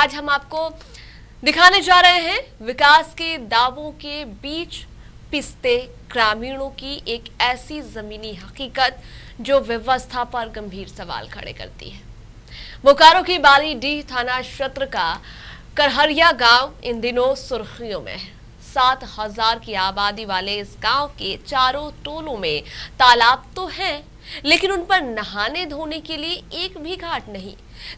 आज हम आपको दिखाने जा रहे हैं विकास के दावों के बीच पिसते ग्रामीणों की एक ऐसी जमीनी हकीकत जो व्यवस्था पर गंभीर सवाल खड़े करती है। बोकारो की बालीडीह थाना क्षेत्र का करहरिया गांव इन दिनों सुर्खियों में है। 7,000 की आबादी वाले इस गांव के चारों टोलों में तालाब तो हैं, लेकिन उन पर नहाने धोने के लिए एक भी घाट नहीं।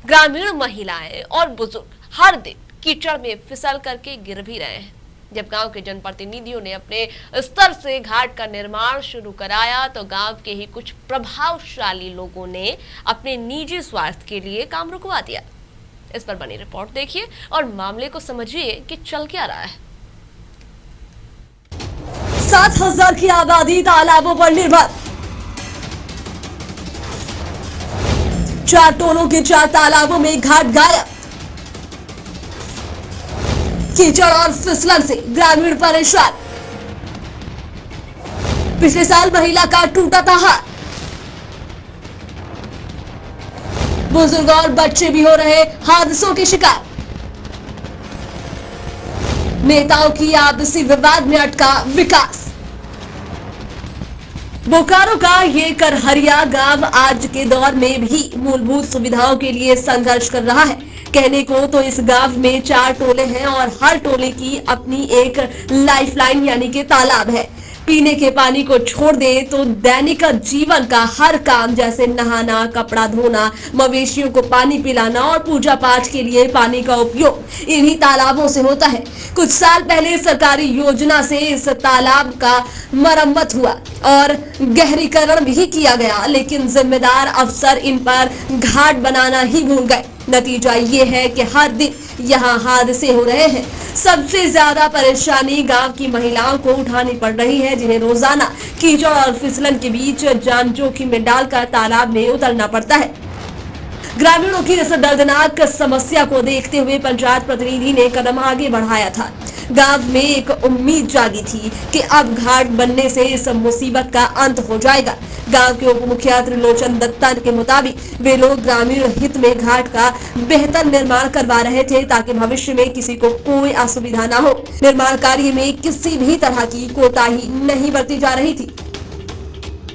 ग्रामीण महिलाएं और बुजुर्ग हर दिन कीचड़ में फिसल करके गिर भी रहे हैं। जब गांव के जनप्रतिनिधियों ने अपने स्तर से घाट का निर्माण शुरू कराया तो गांव के ही कुछ प्रभावशाली लोगों ने अपने निजी स्वार्थ के लिए काम रुकवा दिया। इस पर बनी रिपोर्ट देखिए और मामले को समझिए कि चल क्या रहा है। 7,000 की आबादी तालाबों पर निर्भर। 4 टोलों के 4 तालाबों में घाट गायब। कीचड़ और फिसलन से ग्रामीण परेशान। पिछले साल महिला का टूटा था हाथ। बुजुर्ग और बच्चे भी हो रहे हादसों के शिकार। नेताओं की आपसी विवाद में अटका विकास। बोकारो का ये करहरिया गांव आज के दौर में भी मूलभूत सुविधाओं के लिए संघर्ष कर रहा है। कहने को तो इस गांव में 4 टोले हैं और हर टोले की अपनी एक लाइफलाइन यानी कि तालाब है। पीने के पानी को छोड़ दे तो दैनिक जीवन का हर काम जैसे नहाना, कपड़ा धोना, मवेशियों को पानी पिलाना और पूजा पाठ के लिए पानी का उपयोग इन्हीं तालाबों से होता है। कुछ साल पहले सरकारी योजना से इस तालाब का मरम्मत हुआ और गहरीकरण भी किया गया, लेकिन जिम्मेदार अफसर इन पर घाट बनाना ही भूल गए। नतीजा ये है कि हर दिन यहाँ हादसे हो रहे हैं। सबसे ज्यादा परेशानी गांव की महिलाओं को उठानी पड़ रही है, जिन्हें रोजाना कीचड़ और फिसलन के बीच जान जोखिम में डालकर तालाब में उतरना पड़ता है। ग्रामीणों की इस दर्दनाक समस्या को देखते हुए पंचायत प्रतिनिधि ने कदम आगे बढ़ाया था। गांव में एक उम्मीद जागी थी कि अब घाट बनने से इस मुसीबत का अंत हो जाएगा। गांव के उप मुखिया त्रिलोचन दत्ता के मुताबिक वे लोग ग्रामीण हित में घाट का बेहतर निर्माण करवा रहे थे ताकि भविष्य में किसी को कोई असुविधा न हो। निर्माण कार्य में किसी भी तरह की कोताही नहीं बरती जा रही थी,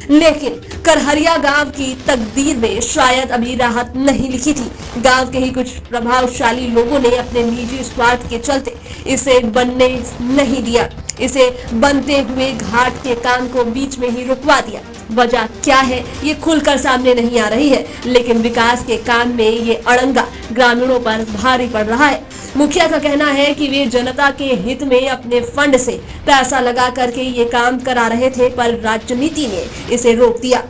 लेकिन करहरिया गांव की तकदीर में शायद अभी राहत नहीं लिखी थी। गांव के ही कुछ प्रभावशाली लोगों ने अपने निजी स्वार्थ के चलते इसे बनने नहीं दिया। इसे बनते हुए घाट के काम को बीच में ही रुकवा दिया। वजह क्या है ये खुलकर सामने नहीं आ रही है, लेकिन विकास के काम में ये अड़ंगा ग्रामीणों पर भारी पड़ रहा है। मुखिया का कहना है कि वे जनता के हित में अपने फंड से पैसा लगा करके ये काम करा रहे थे, पर राजनीति ने इसे रोक दिया।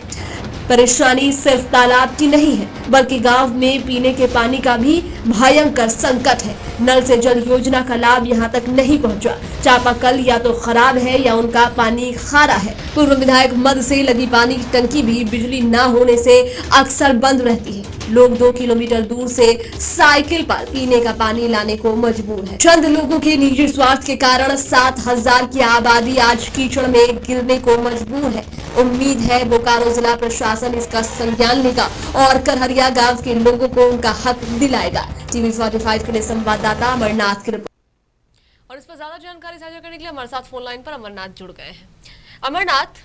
परेशानी सिर्फ तालाब की नहीं है, बल्कि गांव में पीने के पानी का भी भयंकर संकट है। नल से जल योजना का लाभ यहां तक नहीं पहुंचा। चापाकल या तो खराब है या उनका पानी खारा है। पूर्व विधायक मद से लगी पानी की टंकी भी बिजली न होने से अक्सर बंद रहती है। लोग 2 किलोमीटर दूर से साइकिल पर पीने का पानी लाने को मजबूर है। चंद लोगों के निजी स्वार्थ के कारण 7,000 की आबादी आज कीचड़ में गिरने को मजबूर है। उम्मीद है बोकारो जिला प्रशासन इसका संज्ञान लेगा और करहरिया गांव के लोगों को उनका हक दिलाएगा। टीवी 45 के लिए संवाददाता अमरनाथ की रिपोर्ट। और इस पर ज्यादा जानकारी साझा करने के लिए हमारे साथ फोन लाइन पर अमरनाथ जुड़ गए हैं। अमरनाथ,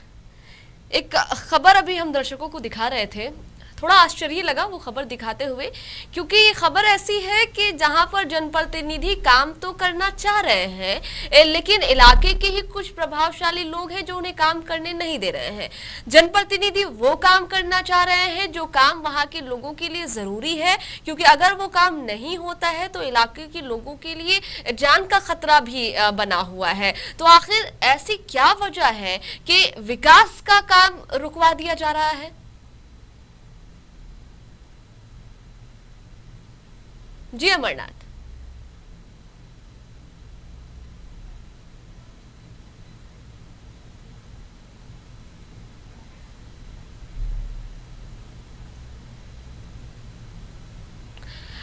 एक खबर अभी हम दर्शकों को दिखा रहे थे, थोड़ा आश्चर्य लगा वो खबर दिखाते हुए, क्योंकि ये खबर ऐसी है कि जहां पर जनप्रतिनिधि काम तो करना चाह रहे हैं, लेकिन इलाके के ही कुछ प्रभावशाली लोग हैं जो उन्हें काम करने नहीं दे रहे हैं। जनप्रतिनिधि वो काम करना चाह रहे हैं जो काम वहां के लोगों के लिए जरूरी है, क्योंकि अगर वो काम नहीं होता है तो इलाके के लोगों के लिए जान का खतरा भी बना हुआ है। तो आखिर ऐसी क्या वजह है कि विकास का काम रुकवा दिया जा रहा है? जी अमरनाथ।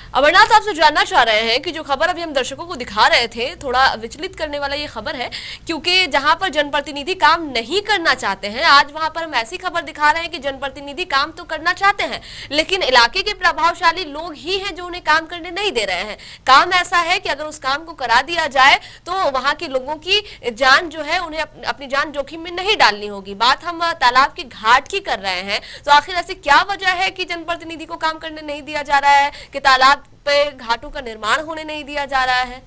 अमरनाथ, आपसे जानना चाह रहे हैं कि जो खबर अभी हम दर्शकों को दिखा रहे थे, थोड़ा विचलित करने वाला ये खबर है, क्योंकि जहां पर जनप्रतिनिधि काम नहीं करना चाहते हैं, आज वहां पर हम ऐसी खबर दिखा रहे हैं कि जनप्रतिनिधि काम तो करना चाहते हैं, लेकिन इलाके के प्रभावशाली लोग ही हैं जो उन्हें काम करने नहीं दे रहे हैं। काम ऐसा है कि अगर उस काम को करा दिया जाए तो वहां के लोगों की जान जो है, उन्हें अपनी जान जोखिम में नहीं डालनी होगी। बात हम तालाब के घाट की कर रहे हैं, तो आखिर ऐसी क्या वजह है कि जनप्रतिनिधि को काम करने नहीं दिया जा रहा है, कि तालाब पे घाटों का निर्माण होने नहीं दिया जा रहा है?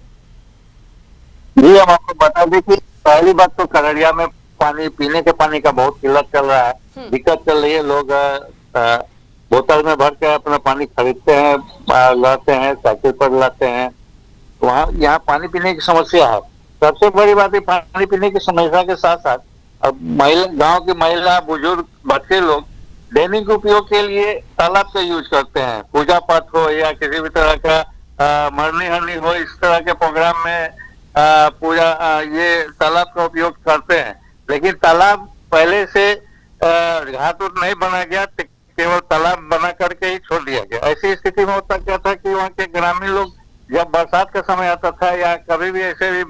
जी, हम आपको बता दें कि पहली बात तो खगड़िया में पानी, पीने के पानी का बहुत किल्लत चल रहा है, दिक्कत चल रही है। लोग बोतल में भर के अपना पानी खरीदते हैं, लाते हैं, साइकिल पर लाते हैं। वहाँ यहाँ पानी पीने की समस्या है। सबसे बड़ी बात है, पानी पीने की समस्या के साथ साथ अब गांव की महिला, बुजुर्ग, बच्चे लोग दैनिक उपयोग के लिए तालाब का यूज करते हैं। पूजा पाठ हो या किसी भी तरह का मरनी हरनी हो, इस तरह के प्रोग्राम में ये तालाब का उपयोग करते हैं। लेकिन तालाब पहले से घाट नहीं बनाया गया, केवल तालाब बना करके ही छोड़ दिया गया। ऐसी स्थिति में होता क्या था कि वहाँ के ग्रामीण लोग जब बरसात का समय आता था या कभी भी ऐसे भी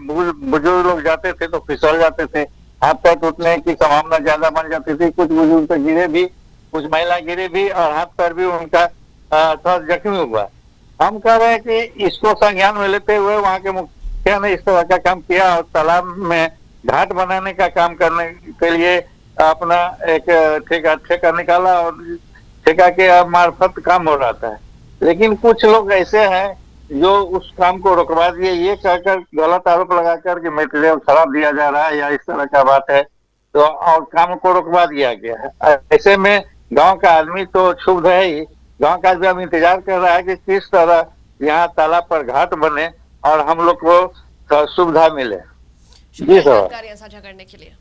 बुजुर्ग लोग जाते थे तो फिसल जाते थे, हाथ पैर टूटने की संभावना ज्यादा बन जाती थी। कुछ बुजुर्ग तो गिरे भी, कुछ महिला गिरे भी और हाथ पैर भी उनका थोड़ा जख्मी हुआ। हम कह रहे हैं कि इसको संज्ञान में लेते हुए वहाँ के मुखिया ने इस तरह का काम किया और तालाब में घाट बनाने का काम करने के लिए अपना एक ठेका निकाला और ठेका के मार्फत काम हो रहा था। लेकिन कुछ लोग ऐसे हैं जो उस काम को रुकवा दिए, ये कहकर गलत आरोप लगाकर कि मटेरियल खराब दिया जा रहा है या इस तरह का बात है, तो और काम को रुकवा दिया गया है। ऐसे में गांव का आदमी तो क्षुब्ध है ही, गांव का आदमी अब इंतजार कर रहा है कि किस तरह यहाँ तालाब पर घाट बने और हम लोग को सुविधा मिले। शुक्रिया जानकारियां साझा करने के लिए।